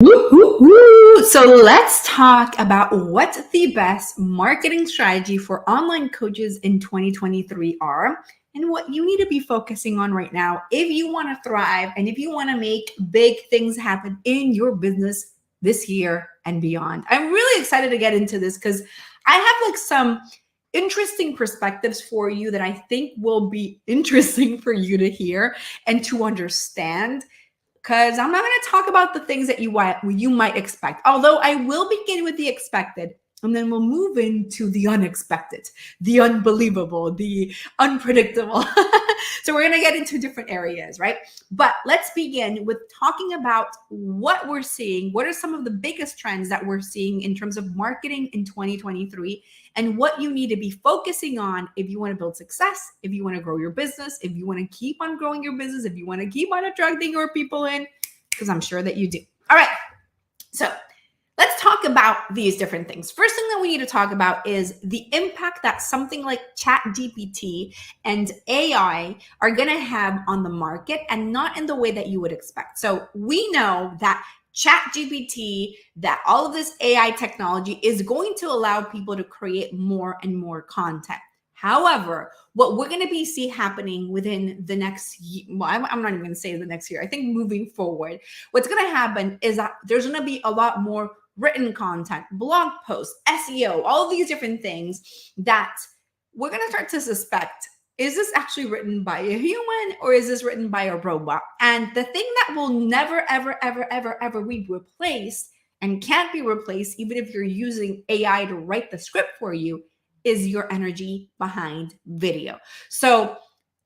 Woo, woo, woo. So let's talk about what the best marketing strategy for online coaches in 2023 are and what you need to be focusing on right now if you want to thrive and if you want to make big things happen in your business this year and beyond. I'm really excited to get into this because I have some interesting perspectives for you that I think will be interesting for you to hear and to understand, because I'm not going to talk about the things that you might expect, although I will begin with the expected, and then we'll move into the unexpected, the unbelievable, the unpredictable. So we're going to get into different areas, right? But let's begin with talking about what we're seeing. What are some of the biggest trends that we're seeing in terms of marketing in 2023, and what you need to be focusing on if you want to build success, if you want to grow your business, if you want to keep on growing your business, if you want to keep on attracting your people in, because I'm sure that you do. All right. So let's talk about these different things. First thing that we need to talk about is the impact that something like ChatGPT and AI are going to have on the market, and not in the way that you would expect. So we know that ChatGPT, that all of this AI technology is going to allow people to create more and more content. However, what we're going to see happening within the next year, well, I'm not even going to say the next year, I think moving forward, what's going to happen is that there's going to be a lot more written content, blog posts, SEO, all of these different things that we're going to start to suspect, is this actually written by a human or is this written by a robot? And the thing that will never, ever, ever, ever, ever be replaced and can't be replaced, even if you're using AI to write the script for you, is your energy behind video. So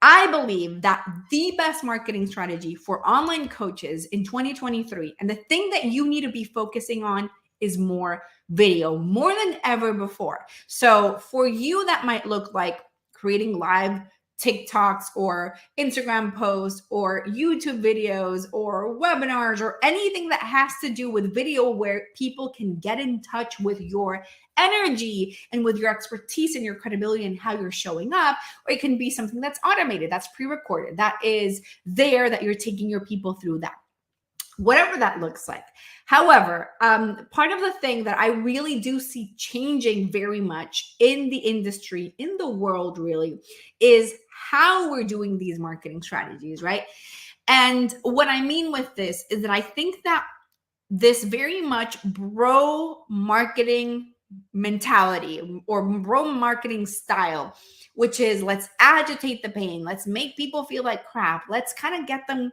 I believe that the best marketing strategy for online coaches in 2023, and the thing that you need to be focusing on, is more video, more than ever before. So for you, that might look like creating live TikToks or Instagram posts or YouTube videos or webinars or anything that has to do with video, where people can get in touch with your energy and with your expertise and your credibility and how you're showing up. Or it can be something that's automated, that's pre-recorded, that is there, that you're taking your people through that, whatever that looks like. However, part of the thing that I really do see changing very much in the industry, in the world really, is how we're doing these marketing strategies, right? And what I mean with this is that I think that this very much bro marketing mentality or bro marketing style, which is let's agitate the pain, let's make people feel like crap, let's kind of get them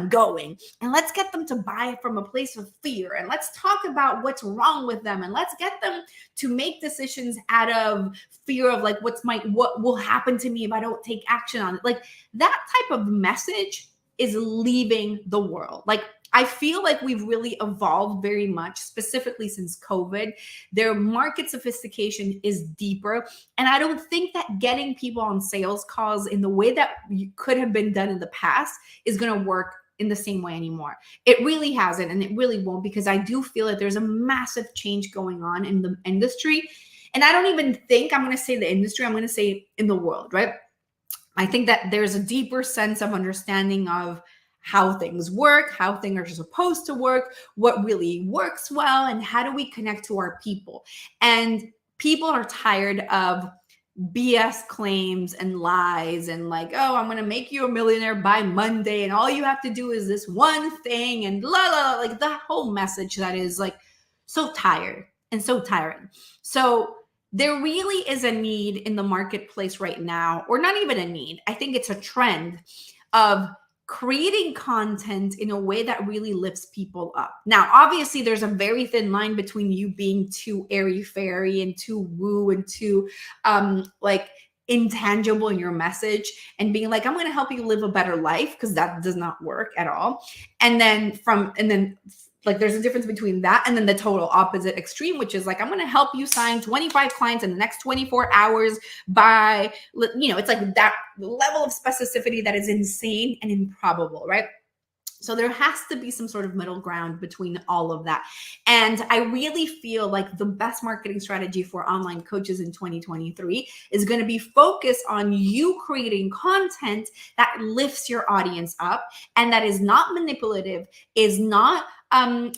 going, and let's get them to buy from a place of fear, and let's talk about what's wrong with them, and let's get them to make decisions out of fear of like what will happen to me if I don't take action on it. Like, that type of message is leaving the world. Like, I feel like we've really evolved very much, specifically since COVID. Their market sophistication is deeper. And I don't think that getting people on sales calls in the way that could have been done in the past is going to work in the same way anymore. It really hasn't, and it really won't, because I do feel that there's a massive change going on in the industry. And I don't even think I'm going to say the industry, I'm going to say in the world, right? I think that there's a deeper sense of understanding of how things work, how things are supposed to work, what really works well, and how do we connect to our people. And people are tired of BS claims and lies and like, oh, I'm going to make you a millionaire by Monday, and all you have to do is this one thing, and la la, like that whole message that is like so tired and so tiring. So there really is a need in the marketplace right now, or not even a need, I think it's a trend of creating content in a way that really lifts people up. Now, obviously, there's a very thin line between you being too airy-fairy and too woo and too like intangible in your message and being like, I'm going to help you live a better life, because that does not work at all. And then like, there's a difference between that and then the total opposite extreme, which is like, I'm going to help you sign 25 clients in the next 24 hours by, it's like that level of specificity that is insane and improbable, right? So there has to be some sort of middle ground between all of that. And I really feel like the best marketing strategy for online coaches in 2023 is going to be focused on you creating content that lifts your audience up and that is not manipulative, is not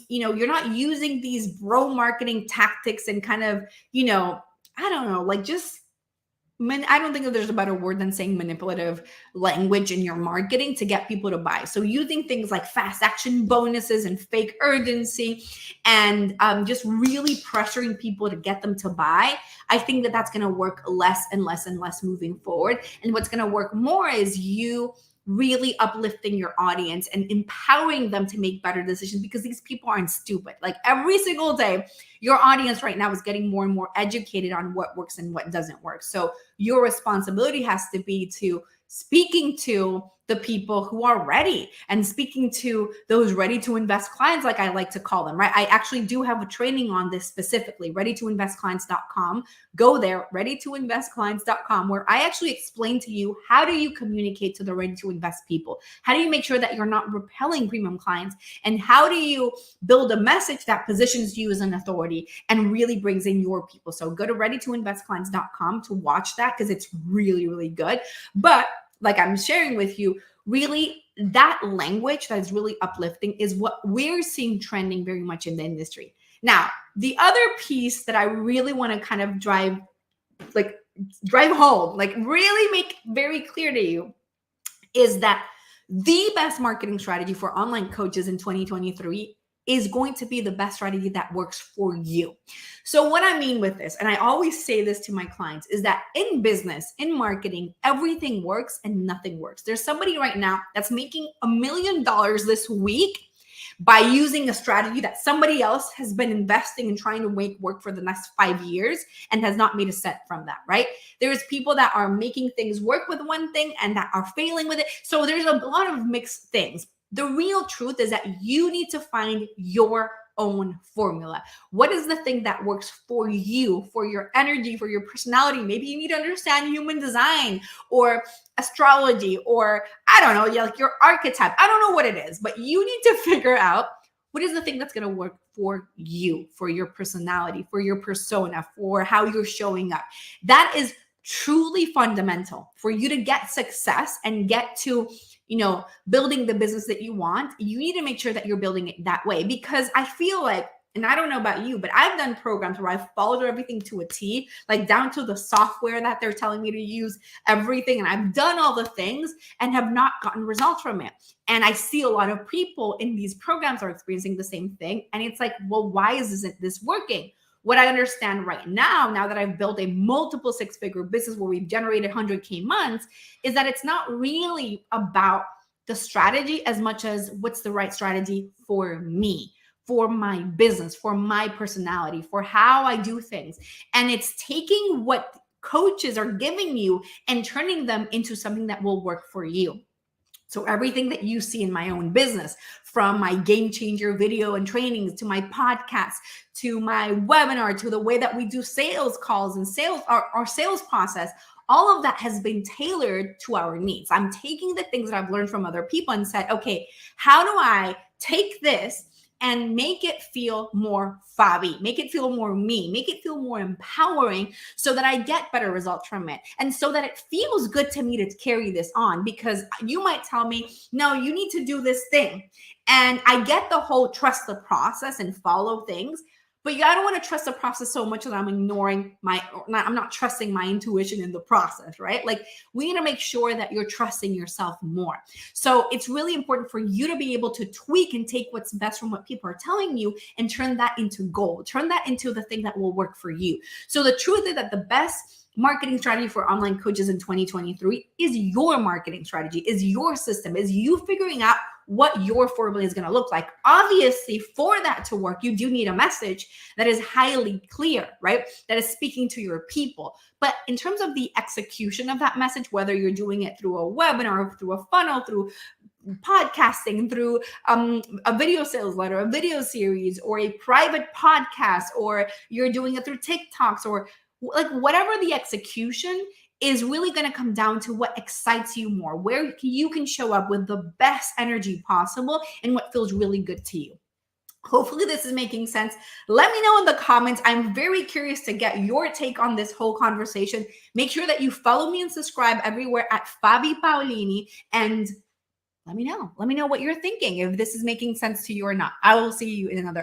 you're not using these bro marketing tactics and kind of, I don't know, like just I don't think that there's a better word than saying manipulative language in your marketing to get people to buy. So using things like fast action bonuses and fake urgency and just really pressuring people to get them to buy, I think that that's going to work less and less and less moving forward. And what's going to work more is you really uplifting your audience and empowering them to make better decisions, because these people aren't stupid. Like every single day, your audience right now is getting more and more educated on what works and what doesn't work. So your responsibility has to be to speaking to the people who are ready and speaking to those ready to invest clients, like I like to call them, right? I actually do have a training on this specifically, readytoinvestclients.com. Go there, readytoinvestclients.com, where I actually explain to you how do you communicate to the ready to invest people? How do you make sure that you're not repelling premium clients? And how do you build a message that positions you as an authority and really brings in your people? So go to readytoinvestclients.com to watch that, because it's really, really good. But like I'm sharing with you, really that language that is really uplifting is what we're seeing trending very much in the industry. Now, the other piece that I really want to kind of drive home, like really make very clear to you, is that the best marketing strategy for online coaches in 2023 is going to be the best strategy that works for you. So what I mean with this, and I always say this to my clients, is that in business, in marketing, everything works and nothing works. There's somebody right now that's making $1 million this week by using a strategy that somebody else has been investing and trying to make work for the next 5 years and has not made a cent from that, right? There's people that are making things work with one thing and that are failing with it. So there's a lot of mixed things. The real truth is that you need to find your own formula. What is the thing that works for you, for your energy, for your personality? Maybe you need to understand human design or astrology, or I don't know, like your archetype. I don't know what it is, but you need to figure out what is the thing that's going to work for you, for your personality, for your persona, for how you're showing up. That is truly fundamental for you to get success and get to, building the business that you want. You need to make sure that you're building it that way, because I feel like, and I don't know about you, but I've done programs where I've followed everything to a T, like down to the software that they're telling me to use, everything. And I've done all the things and have not gotten results from it. And I see a lot of people in these programs are experiencing the same thing. And it's like, well, why isn't this working? What I understand right now that I've built a multiple six-figure business where we've generated 100K months, is that it's not really about the strategy as much as what's the right strategy for me, for my business, for my personality, for how I do things. And it's taking what coaches are giving you and turning them into something that will work for you. So everything that you see in my own business, from my game changer video and trainings to my podcast, to my webinar, to the way that we do sales calls and our sales process, all of that has been tailored to our needs. I'm taking the things that I've learned from other people and said, okay, how do I take this and make it feel more Fabi, make it feel more me, make it feel more empowering so that I get better results from it. And so that it feels good to me to carry this on, because you might tell me, no, you need to do this thing. And I get the whole trust the process and follow things, but I don't want to trust the process so much that I'm I'm not trusting my intuition in the process, right? Like we need to make sure that you're trusting yourself more. So it's really important for you to be able to tweak and take what's best from what people are telling you and turn that into gold, turn that into the thing that will work for you. So the truth is that the best marketing strategy for online coaches in 2023 is your marketing strategy, is your system, is you figuring out what your formula is going to look like. Obviously, for that to work, you do need a message that is highly clear, right? That is speaking to your people. But in terms of the execution of that message, whether you're doing it through a webinar, through a funnel, through podcasting, through a video sales letter, a video series, or a private podcast, or you're doing it through TikToks, or like whatever the execution, is really going to come down to what excites you more, where you can show up with the best energy possible and what feels really good to you. Hopefully this is making sense. Let me know in the comments. I'm very curious to get your take on this whole conversation. Make sure that you follow me and subscribe everywhere at Fabi Paolini, and let me know. Let me know what you're thinking, if this is making sense to you or not. I will see you in another